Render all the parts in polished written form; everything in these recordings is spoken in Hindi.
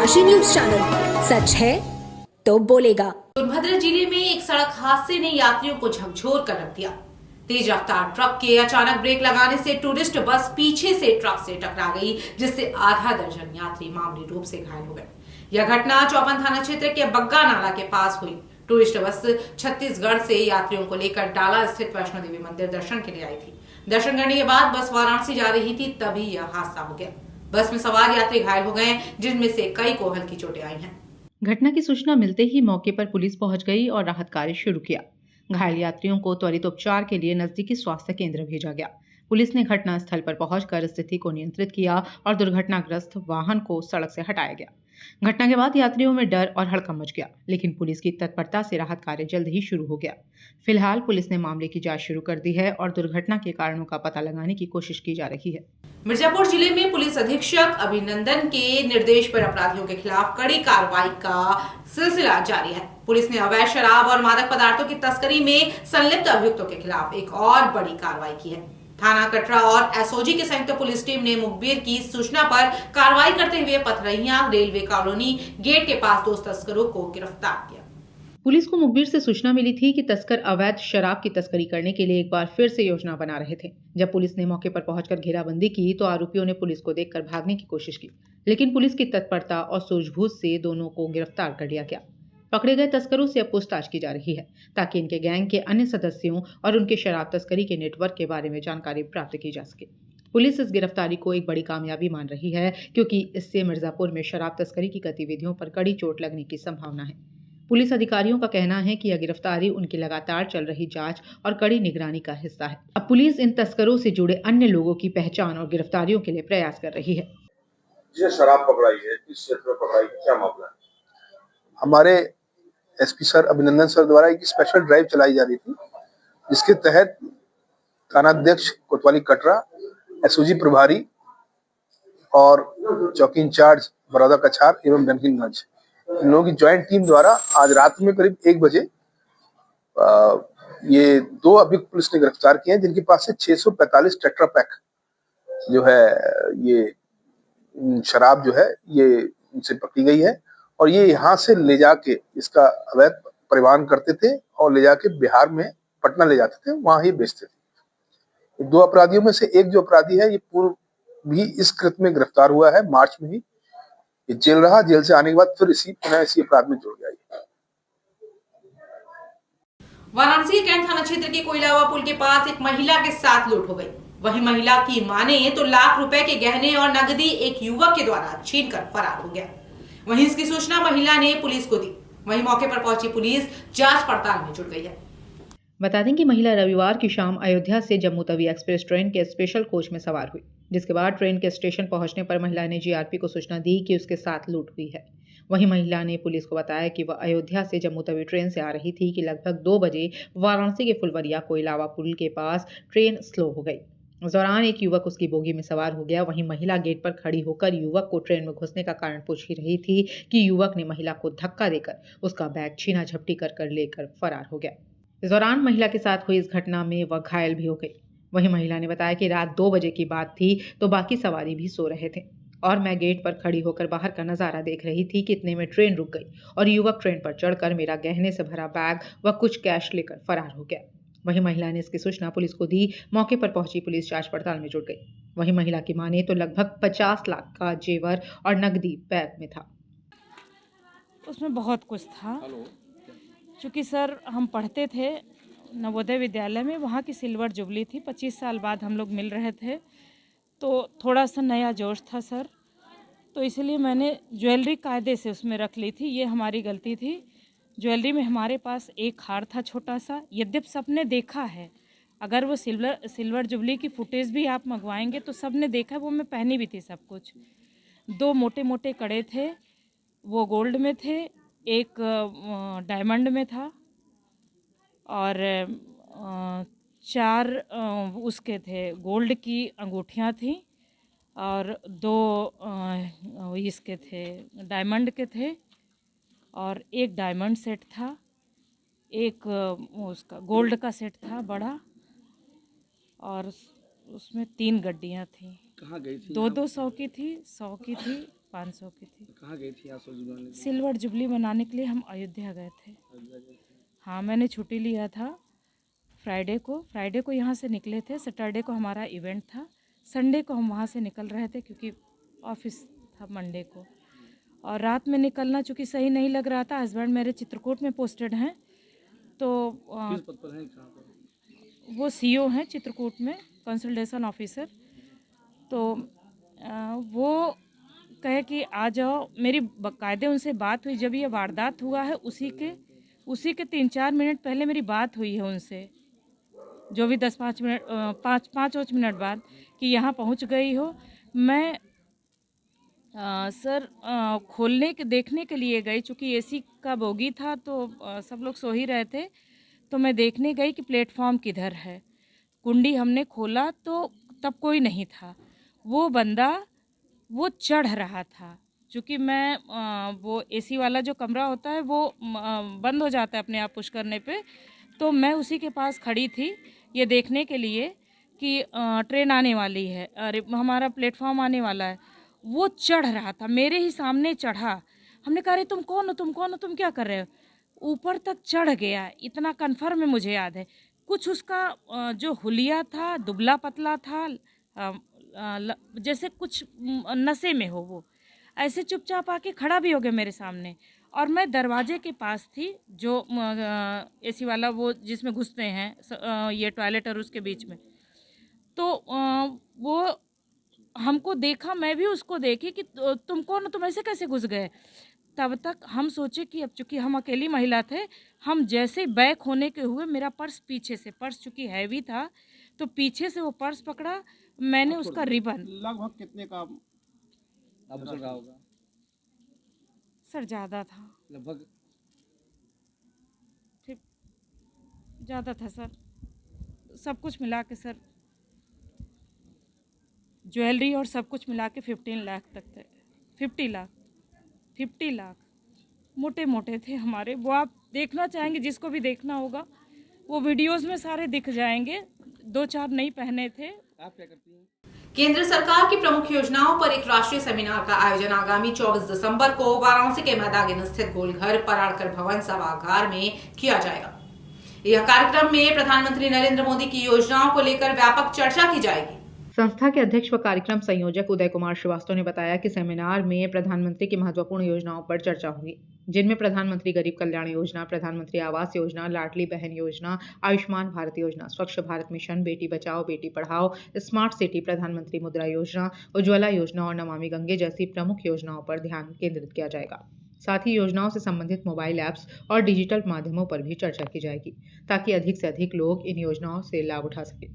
काशी न्यूज चैनल, सच है तो बोलेगा। सोनभद्र जिले में एक सड़क हादसे ने यात्रियों को झकझोर कर रख दिया। तेज रफ्तार ट्रक के अचानक ब्रेक लगाने से टूरिस्ट बस पीछे से ट्रक से टकरा गई, जिससे आधा दर्जन यात्री मामूली रूप से घायल हो गए। यह घटना चौपन थाना क्षेत्र के बग्गा नाला के पास हुई। टूरिस्ट बस छत्तीसगढ़ से यात्रियों को लेकर डाला स्थित वैष्णो देवी मंदिर दर्शन के लिए आई थी। दर्शन करने के बाद बस वाराणसी जा रही थी, तभी यह हादसा हो गया। बस में सवार यात्री घायल हो गए, जिनमें से कई को हल्की चोटें आई हैं। घटना की सूचना मिलते ही मौके पर पुलिस पहुंच गई और राहत कार्य शुरू किया। घायल यात्रियों को त्वरित उपचार के लिए नजदीकी स्वास्थ्य केंद्र भेजा गया। पुलिस ने घटनास्थल पर पहुंचकर स्थिति को नियंत्रित किया और दुर्घटनाग्रस्त वाहन को सड़क से हटाया गया। घटना के बाद यात्रियों में डर और हड़कंप मच गया, लेकिन पुलिस की तत्परता से राहत कार्य जल्द ही शुरू हो गया। फिलहाल पुलिस ने मामले की जांच शुरू कर दी है और दुर्घटना के कारणों का पता लगाने की कोशिश की जा रही है। मिर्जापुर जिले में पुलिस अधीक्षक अभिनंदन के निर्देश पर अपराधियों के खिलाफ कड़ी कार्रवाई का सिलसिला जारी है। पुलिस ने अवैध शराब और मादक पदार्थों की तस्करी में संलिप्त अभियुक्तों के खिलाफ एक और बड़ी कार्रवाई की है। थाना कटरा और एसओजी की संयुक्त पुलिस टीम ने मुखबिर की सूचना पर कार्रवाई करते हुए पथरहिया रेलवे कॉलोनी गेट के पास 2 तस्करों को गिरफ्तार किया। पुलिस को मुखबिर से सूचना मिली थी कि तस्कर अवैध शराब की तस्करी करने के लिए एक बार फिर से योजना बना रहे थे। जब पुलिस ने मौके पर पहुंचकर घेराबंदी की तो आरोपियों ने पुलिस को देखकर भागने की कोशिश की, लेकिन पुलिस की तत्परता और सूझबूझ से दोनों को गिरफ्तार कर लिया गया। पकड़े गए तस्करों से अब पूछताछ की जा रही है, ताकि इनके गैंग के अन्य सदस्यों और उनके शराब तस्करी के नेटवर्क के बारे में जानकारी प्राप्त की जा सके। पुलिस इस गिरफ्तारी को एक बड़ी कामयाबी मान रही है, क्योंकि इससे मिर्जापुर में शराब तस्करी की गतिविधियों पर कड़ी चोट लगने की संभावना है। पुलिस अधिकारियों का कहना है कि यह गिरफ्तारी उनकी लगातार चल रही जांच और कड़ी निगरानी का हिस्सा है। अब पुलिस इन तस्करों से जुड़े अन्य लोगों की पहचान और गिरफ्तारियों के लिए प्रयास कर रही है। जिसे शराब पकड़ाई है, किस क्षेत्र में पकड़ाई है, क्या मामला है? हमारे एसपी सर अभिनंदन सर द्वारा एक स्पेशल ड्राइव चलाई जा रही थी, जिसके तहत थानाध्यक्ष कोतवाली कटरा, एसओजी प्रभारी और चौकी इंचार्ज बड़ौदा कछार एवं डंकिनगंज, इन लोगों की ज्वाइंट टीम द्वारा आज रात में करीब 1 बजे ये 2 अभियुक्त पुलिस ने गिरफ्तार किए हैं, जिनके पास से 645 टेट्रा पैक जो है ये शराब जो है ये इनसे पकड़ी गई है और ये यहाँ से ले जाके इसका अवैध परिवहन करते थे और ले जाके बिहार में पटना ले जाते थे, वहां ही बेचते थे। 2 अपराधियों में से एक जो अपराधी है ये पूर्व भी इस कृत्य में गिरफ्तार हुआ है। मार्च में ही ये जेल रहा, जेल से आने के बाद फिर इसी अपराध में जुड़ गया। वाराणसी के कैंट थाना क्षेत्र के कोइलावा पुल के पास एक महिला के साथ लूट हो गई। वहीं महिला की माने तो लाख रुपए के गहने और नकदी एक युवक के द्वारा छीनकर फरार हो गया। वहीं इसकी सूचना महिला ने पुलिस को दी। वहीं मौके पर पहुंची पुलिस जांच पड़ताल में जुट गई है। बता दें कि महिला रविवार की शाम अयोध्या से जम्मू तवी एक्सप्रेस ट्रेन के स्पेशल कोच में सवार हुई, जिसके बाद ट्रेन के स्टेशन पहुंचने पर महिला ने जीआरपी को सूचना दी कि उसके साथ लूट हुई है। वहीं महिला ने पुलिस को बताया कि वह अयोध्या से जम्मू तवी ट्रेन से आ रही थी कि लगभग 2 बजे वाराणसी के फुलवरिया कोइलावा पुल के पास ट्रेन स्लो हो गई। इस दौरान एक युवक उसकी बोगी में सवार हो गया। वहीं महिला गेट पर खड़ी होकर युवक को ट्रेन में घुसने का कारण पूछ ही रही थी कि युवक ने महिला को धक्का देकर उसका बैग छीना झपटी कर लेकर फरार हो गया। इस दौरान महिला के साथ हुई इस घटना में वह घायल भी हो गई। वहीं महिला ने बताया कि रात 2 बजे की बात थी तो बाकी सवारी भी सो रहे थे और मैं गेट पर खड़ी होकर बाहर का नजारा देख रही थी कि इतने में ट्रेन रुक गई और युवक ट्रेन पर चढ़कर मेरा गहने से भरा बैग व कुछ कैश लेकर फरार हो गया। वहीं महिला ने इसकी सूचना पुलिस को दी। मौके पर पहुंची पुलिस जांच पड़ताल में जुट गई। वहीं महिला की माने तो लगभग 50 लाख का जेवर और नकदी बैग में था। उसमें बहुत कुछ था, क्योंकि सर हम पढ़ते थे नवोदय विद्यालय में, वहाँ की सिल्वर जुबली थी। 25 साल बाद हम लोग मिल रहे थे, तो थोड़ा सा नया जोश था सर, तो इसलिए मैंने ज्वेलरी कायदे से उसमें रख ली थी। ये हमारी गलती थी। ज्वेलरी में हमारे पास एक हार था छोटा सा, यद्यप सबने देखा है। अगर वो सिल्वर जुबली की फुटेज भी आप मंगवाएंगे तो सबने देखा है, वो मैं पहनी भी थी सब कुछ। 2 मोटे मोटे कड़े थे, वो गोल्ड में थे, एक डायमंड में था और 4 उसके थे गोल्ड की अंगूठियाँ थी और 2 इसके थे डायमंड के थे और एक डायमंड सेट था, एक उसका गोल्ड का सेट था बड़ा और उसमें 3 गड्डियाँ थी। कहाँ गई थी? 2-2 सौ की थी, 100 की थी 500 की थी। कहाँ गई थी आप जुबान? सिल्वर जुबली मनाने के लिए हम अयोध्या गए थे। हाँ, मैंने छुट्टी लिया था फ्राइडे को यहाँ से निकले थे। सैटरडे को हमारा इवेंट था। संडे को हम वहाँ से निकल रहे थे क्योंकि ऑफिस था मंडे को। और रात में निकलना चूँकि सही नहीं लग रहा था। हस्बैंड मेरे चित्रकूट में पोस्टेड हैं, तो किस पद पर हैं, कहाँ पर? वो सीईओ हैं चित्रकूट में, कंसल्टेशन ऑफिसर। तो वो कहे कि आ जाओ। मेरी बाकायदे उनसे बात हुई। जब ये वारदात हुआ है उसी के 3-4 मिनट पहले मेरी बात हुई है उनसे, जो भी 10-5 मिनट 5 मिनट बाद, कि यहाँ पहुँच गई हो। मैं सर खोलने के देखने के लिए गई, चूँकि एसी का बोगी था तो सब लोग सो ही रहे थे। तो मैं देखने गई कि प्लेटफॉर्म किधर है। कुंडी हमने खोला तो तब कोई नहीं था। वो बंदा वो चढ़ रहा था। चूँकि मैं वो एसी वाला जो कमरा होता है वो बंद हो जाता है अपने आप पुश करने पे, तो मैं उसी के पास खड़ी थी ये देखने के लिए कि ट्रेन आने वाली है, अरे हमारा प्लेटफॉर्म आने वाला है। वो चढ़ रहा था, मेरे ही सामने चढ़ा। हमने कहा, अरे तुम कौन हो, तुम क्या कर रहे हो? ऊपर तक चढ़ गया, इतना कन्फर्म है, मुझे याद है। कुछ उसका जो हुलिया था दुबला पतला था, जैसे कुछ नशे में हो। वो ऐसे चुपचाप आके खड़ा भी हो गया मेरे सामने। और मैं दरवाजे के पास थी, जो एसी वाला वो जिसमें घुसते हैं ये टॉयलेट और उसके बीच में। तो वो हमको देखा, मैं भी उसको देखी कि तुम कौन हो, तुम ऐसे कैसे घुस गए? तब तक हम सोचे कि अब चूंकि हम अकेली महिला थे, हम जैसे बैक होने के हुए, मेरा पर्स पीछे से, पर्स चूंकि हैवी था तो पीछे से वो पर्स पकड़ा। मैंने उसका रिबन, लगभग कितने का आभूषण रहा होगा? सर ज़्यादा था, लगभग ठीक ज़्यादा था सर। सब कुछ मिला के सर, ज्वेलरी और सब कुछ मिला के 15 लाख तक थे। 50 लाख मोटे मोटे थे हमारे। वो आप देखना चाहेंगे, जिसको भी देखना होगा वो वीडियोस में सारे दिख जाएंगे। 2-4 नहीं पहने थे। आप क्या करती हैं? केंद्र सरकार की प्रमुख योजनाओं पर एक राष्ट्रीय सेमिनार का आयोजन आगामी 24 दिसंबर को वाराणसी के मैदागिन स्थित गोलघर पराड़कर भवन सभागार में किया जाएगा। यह कार्यक्रम में प्रधानमंत्री नरेंद्र मोदी की योजनाओं को लेकर व्यापक चर्चा की जाएगी। संस्था के अध्यक्ष व कार्यक्रम संयोजक उदय कुमार श्रीवास्तव ने बताया कि सेमिनार में प्रधानमंत्री की महत्वपूर्ण योजनाओं पर चर्चा होगी, जिनमें प्रधानमंत्री गरीब कल्याण योजना, प्रधानमंत्री आवास योजना, लाडली बहन योजना, आयुष्मान भारत योजना, स्वच्छ Bharat mission, Beti Bachao Beti Padhao, smart city, प्रधानमंत्री मुद्रा योजना, उज्ज्वला योजना और नमामि गंगे जैसी प्रमुख योजनाओं पर ध्यान केंद्रित किया जाएगा। साथ ही योजनाओं से संबंधित मोबाइल ऐप्स और डिजिटल माध्यमों पर भी चर्चा की जाएगी, ताकि अधिक से अधिक लोग इन योजनाओं से लाभ उठा सकें।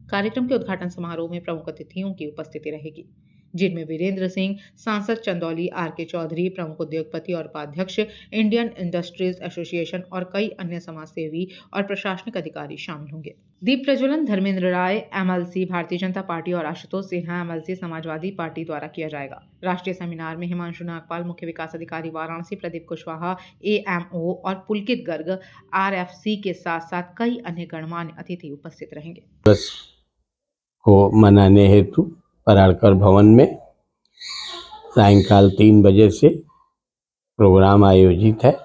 कार्यक्रम के उद्घाटन समारोह में प्रमुख अतिथियों की उपस्थिति रहेगी, जिनमें वीरेंद्र सिंह, सांसद चंदौली आर.के. चौधरी, प्रमुख उद्योगपति और उपाध्यक्ष, इंडियन इंडस्ट्रीज एसोसिएशन और कई अन्य समाजसेवी और प्रशासनिक अधिकारी शामिल होंगे। दीप प्रज्वलन धर्मेंद्र राय एमएलसी भारतीय जनता पार्टी और आशुतोष सिन्हा एमएलसी समाजवादी पार्टी द्वारा किया जाएगा। राष्ट्रीय सेमिनार में हिमांशु नागपाल मुख्य विकास अधिकारी वाराणसी, प्रदीप कुशवाहा एएमओ और पुलकित गर्ग आरएफसी के साथ साथ कई अन्य गणमान्य अतिथि उपस्थित रहेंगे। को मनाने हेतु पराड़कर भवन में सायंकाल 3 बजे से प्रोग्राम आयोजित है,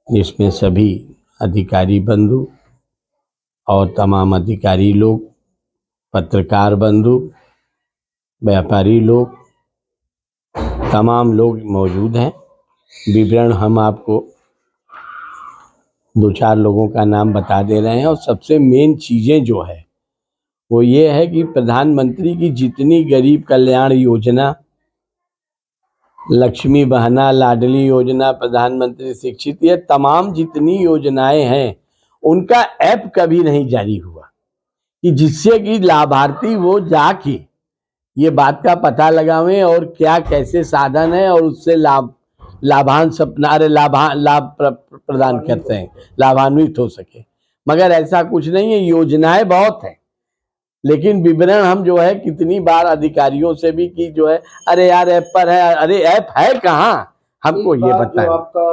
जिसमें सभी अधिकारी बंधु और तमाम अधिकारी लोग, पत्रकार बंधु, व्यापारी लोग, तमाम लोग मौजूद हैं। विवरण हम आपको 2-4 लोगों का नाम बता दे रहे हैं। और सबसे मेन चीज़ें जो है वो ये है कि प्रधानमंत्री की जितनी गरीब कल्याण योजना, लक्ष्मी बहना, लाडली योजना, प्रधानमंत्री शिक्षित, ये तमाम जितनी योजनाएं हैं उनका ऐप कभी नहीं जारी हुआ कि जिससे कि लाभार्थी वो जाके ये बात का पता लगावें और क्या कैसे साधन है और उससे लाभ प्रदान करते हैं, लाभान्वित हो सके। मगर ऐसा कुछ नहीं है, योजनाएं बहुत हैं, लेकिन विवरण हम जो है कितनी बार अधिकारियों से भी की जो है, अरे यार ऐप पर है, अरे ऐप है कहाँ, हमको ये बताएं। आपका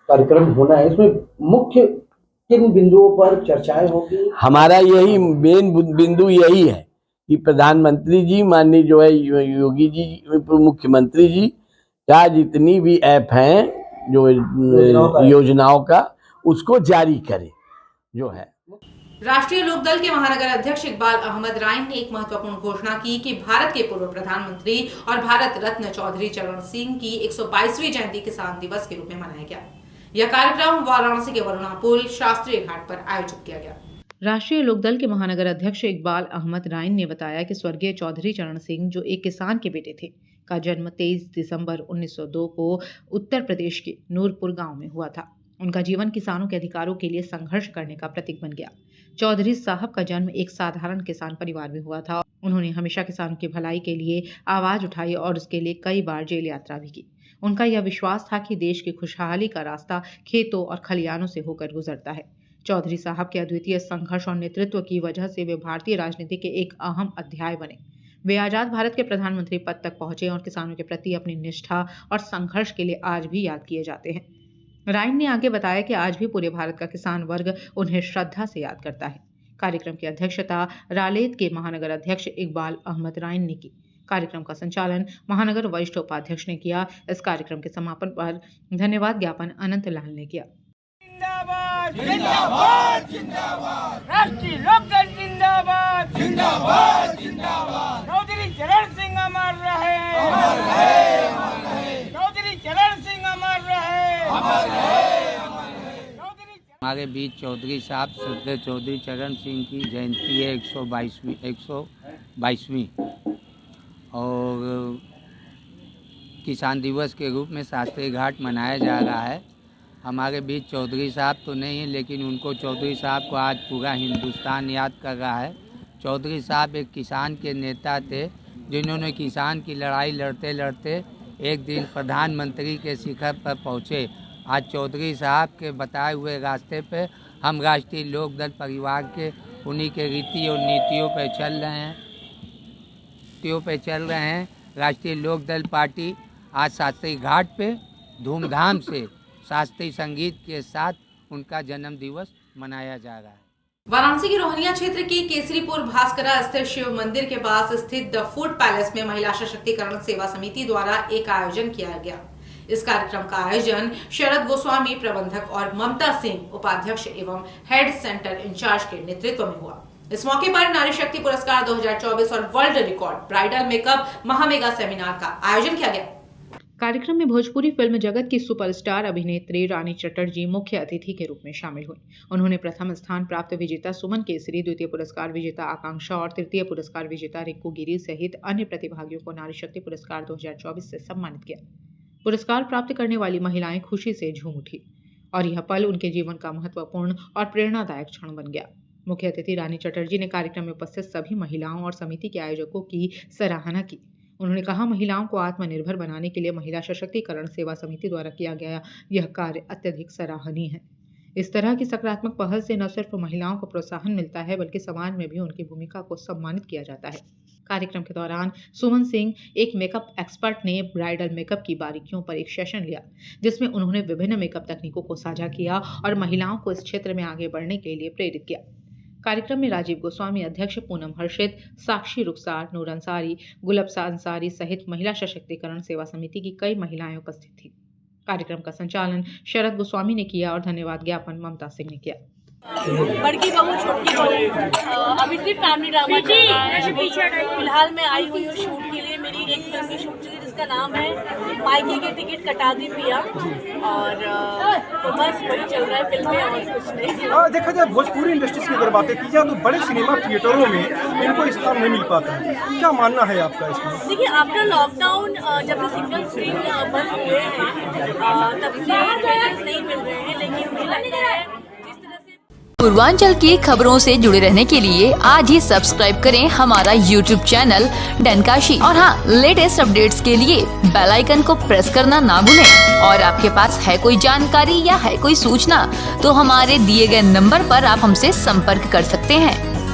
कार्यक्रम होना है, इसमें मुख्य किन बिंदुओं पर चर्चाएं होंगी? हमारा यही मेन बिंदु यही है कि प्रधानमंत्री जी, माननीय जो है योगी जी, मुख्यमंत्री जी का जितनी भी ऐप हैं जो योजनाओं का, उसको जारी करें जो है। राष्ट्रीय लोकदल के महानगर अध्यक्ष इकबाल अहमद राइन ने एक महत्वपूर्ण घोषणा की कि भारत के पूर्व प्रधानमंत्री और भारत रत्न चौधरी चरण सिंह की 122वीं जयंती किसान दिवस के रूप में मनाया गया। यह कार्यक्रम वाराणसी के वरुणा पुल शास्त्रीय घाट पर आयोजित किया गया। राष्ट्रीय लोकदल के महानगर अध्यक्ष इकबाल अहमद राइन ने बताया कि स्वर्गीय चौधरी चरण सिंह, जो एक किसान के बेटे थे, का जन्म 23 दिसंबर 1902 को उत्तर प्रदेश के नूरपुर गांव में हुआ था। उनका जीवन किसानों के अधिकारों के लिए संघर्ष करने का प्रतीक बन गया। चौधरी साहब का जन्म एक साधारण किसान परिवार में हुआ था। उन्होंने हमेशा किसानों की भलाई के लिए आवाज उठाई और उसके लिए कई बार जेल यात्रा भी की। उनका यह विश्वास था कि देश की खुशहाली का रास्ता खेतों और खलिहानों से होकर गुजरता है। चौधरी साहब के अद्वितीय संघर्ष और नेतृत्व की वजह से वे भारतीय राजनीति के एक अहम अध्याय बने। वे आजाद भारत के प्रधानमंत्री पद तक पहुंचे और किसानों के प्रति अपनी निष्ठा और संघर्ष के लिए आज भी याद किए जाते हैं। राइन ने आगे बताया कि आज भी पूरे भारत का किसान वर्ग उन्हें श्रद्धा से याद करता है। कार्यक्रम की अध्यक्षता रालेत के महानगर अध्यक्ष इकबाल अहमद राइन ने की। कार्यक्रम का संचालन महानगर वरिष्ठ उपाध्यक्ष ने किया। इस कार्यक्रम के समापन पर धन्यवाद ज्ञापन अनंत लाल ने किया। जिंदाबाद जिंदाबाद जिंदाबाद, राष्ट्रीय लोकदल जिंदाबाद जिंदाबाद जिंदाबाद, चौधरी चरण सिंह अमर रहे, अमर रहे, अमर रहे, चौधरी चरण सिंह अमर रहे, अमर रहे, अमर रहे। हमारे बीच चौधरी साहब श्रद्धेय चौधरी चरण सिंह की जयंती है 122वीं और किसान दिवस के रूप में शास्त्री घाट मनाया जा रहा है। हमारे बीच चौधरी साहब तो नहीं है, लेकिन उनको चौधरी साहब को आज पूरा हिंदुस्तान याद कर रहा है। चौधरी साहब एक किसान के नेता थे, जिन्होंने किसान की लड़ाई लड़ते लड़ते एक दिन प्रधानमंत्री के शिखर पर पहुँचे। आज चौधरी साहब के बताए हुए रास्ते पे हम राष्ट्रीय लोकदल परिवार के उन्हीं के रीति और नीतियों पे चल रहे हैं। राष्ट्रीय लोकदल पार्टी आज शास्त्री घाट पे धूमधाम से शास्त्रीय संगीत के साथ उनका जन्म दिवस मनाया जा रहा है। वाराणसी के रोहनिया क्षेत्र के केसरीपुर भास्करा स्थित शिव मंदिर के पास स्थित द फूड पैलेस में महिला सशक्तिकरण सेवा समिति द्वारा एक आयोजन किया गया। इस कार्यक्रम का आयोजन शरद गोस्वामी प्रबंधक और ममता सिंह उपाध्यक्ष एवं हेड सेंटर इंचार्ज के नेतृत्व में हुआ। इस मौके पर नारी शक्ति पुरस्कार 2024 और वर्ल्ड रिकॉर्ड ब्राइडल मेकअप महामेगा सेमिनार का आयोजन किया गया। कार्यक्रम में भोजपुरी फिल्म जगत की सुपरस्टार अभिनेत्री रानी चटर्जी मुख्य अतिथि के रूप में शामिल हुई। उन्होंने प्रथम स्थान प्राप्त विजेता सुमन केसरी, द्वितीय पुरस्कार विजेता आकांक्षा और तृतीय पुरस्कार विजेता रिक्कू गिरी सहित अन्य प्रतिभागियों को नारी शक्ति पुरस्कार 2024 से सम्मानित किया। पुरस्कार प्राप्त करने वाली महिलाएं खुशी से झूम उठी और यह पल उनके जीवन का महत्वपूर्ण और प्रेरणादायक क्षण बन गया। मुख्य अतिथि रानी चटर्जी ने कार्यक्रम में उपस्थित सभी महिलाओं और समिति के आयोजकों की सराहना की। उन्होंने कहा, महिलाओं को आत्मनिर्भर बनाने के लिए महिला सशक्तिकरण सेवा समिति द्वारा किया गया यह कार्य अत्यधिक सराहनीय है। इस तरह की सकारात्मक पहल से न सिर्फ महिलाओं को प्रोत्साहन मिलता है, बल्कि समाज में भी उनकी भूमिका को सम्मानित किया जाता है। कार्यक्रम के दौरान सुमन सिंह, एक मेकअप एक्सपर्ट, ने ब्राइडल मेकअप की बारीकियों पर एक सेशन लिया, जिसमें उन्होंने विभिन्न मेकअप तकनीकों को साझा किया और महिलाओं को इस क्षेत्र में आगे बढ़ने के लिए प्रेरित किया। कार्यक्रम में राजीव गोस्वामी अध्यक्ष, पूनम हर्षित, साक्षी रुखसार, नूर अंसारी, गुलबसा अंसारी सहित महिला सशक्तिकरण सेवा समिति की कई महिलाएं उपस्थित थीं। कार्यक्रम का संचालन शरद गोस्वामी ने किया और धन्यवाद ज्ञापन ममता सिंह ने किया। बड़की बहू छोटकी बहू अभी सिर्फ फैमिली ड्रामा चल रहा है। फिलहाल मैं आई हुई हूँ शूट के लिए। मेरी एक फिल्म की शूट चली जिसका नाम है मायके के टिकट कटा दी पिया, और बस वही चल रहा है फिल्में और कुछ नहीं। देखा जाए भोजपुरी इंडस्ट्रीज की अगर बातें की जाए तो बड़े सिनेमा थिएटरों में इनको स्थान नहीं मिल पाता है। क्या मानना है आपका इसमें? देखिए, आफ्टर लॉकडाउन जब से सिंगल स्क्रीन बंद हुए हैं तब से थिएटर्स नहीं मिल रहे हैं, लेकिन मुझे लगता है पूर्वांचल की खबरों से जुड़े रहने के लिए आज ही सब्सक्राइब करें हमारा YouTube चैनल डनकाशी, और हाँ, लेटेस्ट अपडेट्स के लिए बेल आइकन को प्रेस करना ना भूलें। और आपके पास है कोई जानकारी या है कोई सूचना तो हमारे दिए गए नंबर पर आप हमसे संपर्क कर सकते हैं।